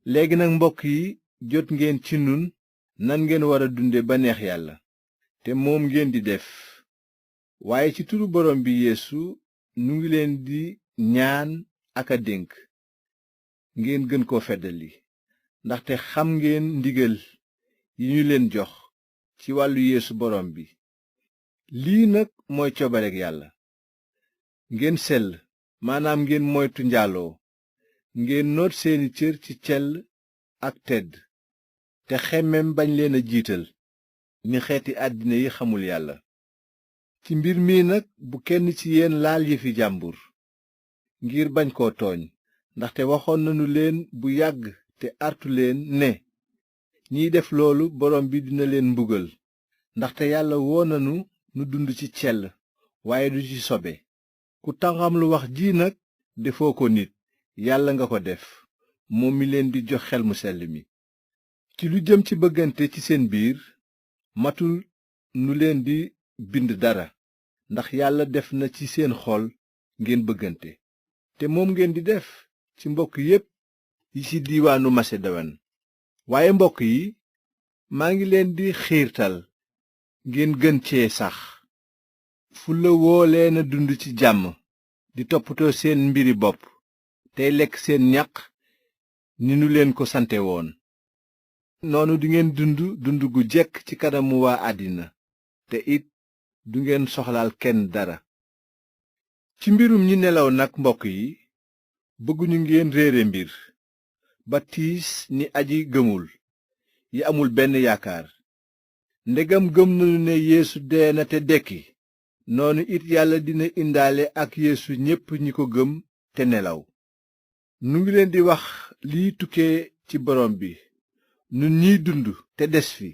léegi nag mbokk yi, jot ngeen ci nun nan ngeen war a dunde ba neex yàlla te moom ngeen di def. waaye ci turu borom bi Yeesu nu ngi leen di ñaan ak a dénk ngeen gën koo feddali, ndaxte xam ngeen ndigal yi ñu leen jox ci wàllu Yeesu borom bi. lii nag mooy coobareg yàlla: ngeen sell, maanaam ngeen moytu njaaloo, ngeen noot seeni cër ci cell ak tedd, te xemmem bañ leen a jiital ni xeeti àddina yi xamul yàlla. ci mbir mi nag bu kenn ci yéen laal yëfi jàmbur ngir bañ koo tooñ, ndaxte waxoon nanu leen bu yàgg te artu leen ne ñiy def loolu borom bi dina leen mbugal, ndaxte yàlla woo nanu nu dund ci cell waaye du ci sobe. ku tanqamlu wax ji nag defoo ko nit, yàlla nga ko def, moom mi leen di jox xel mu sell mi. ci lu jëm ci bëggante ci seen biir, matul nu leen di bind dara, ndax yàlla def na ci seen xol ngeen bëggante, te moom ngeen di def ci mbokk yépp yi ci diiwaanu Maseduwaan. waaye mbokk yi, maa ngi leen di xiirtal ngeen gën cee sax. fulla woo leen a dund ci jàmm, di toppatoo seen mbiri bopp, tey lekk seen ñaq ni nu leen ko sante woon. noonu dingeen dund gu jekk ci kanamu waa àddina, te it du ngeen soxlaal kenn dara. ci mbirum ñi nelaw nag mbokk yi, bëgguñu ngeen réere mbir ba tiis ni aji gëmul yi amul benn yaakaar. ndegam gëm nanu ne Yeesu dee na te dekki, noonu it yàlla dina indaale ak Yeesu ñépp ñi ko gëm te nelaw. nu ngi leen di wax liy tukkee ci borom bi, nun ñiy dund te des fi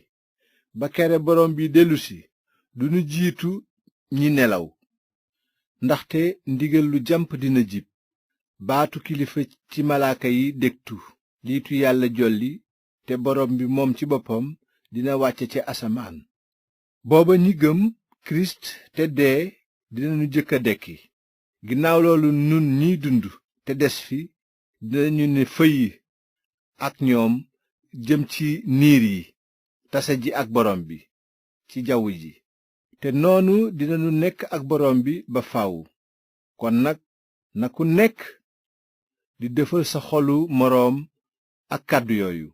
ba kere borom bi dellusi, duñu jiitu ñi nelaw. ndaxte ndigal lu jamp dina jib, baatu kilifa ci malaaka yi dégtu, liitu yàlla jolli, te borom bi moom ci boppam dina wàcce ca asamaan. booba ñi gëm kirist te dee dinañu jëkk a dekki. ginnaaw loolu nun ñiy dund te des fi dinañu ne fëy ak ñoom jëm ci niir yi, tase ji ak borom bi ci jaww ji, te noonu dinañu nekk ak borom bi ba faw. kon nag na ku nekk di defal sa xolu moroom ak kàddu yooyu.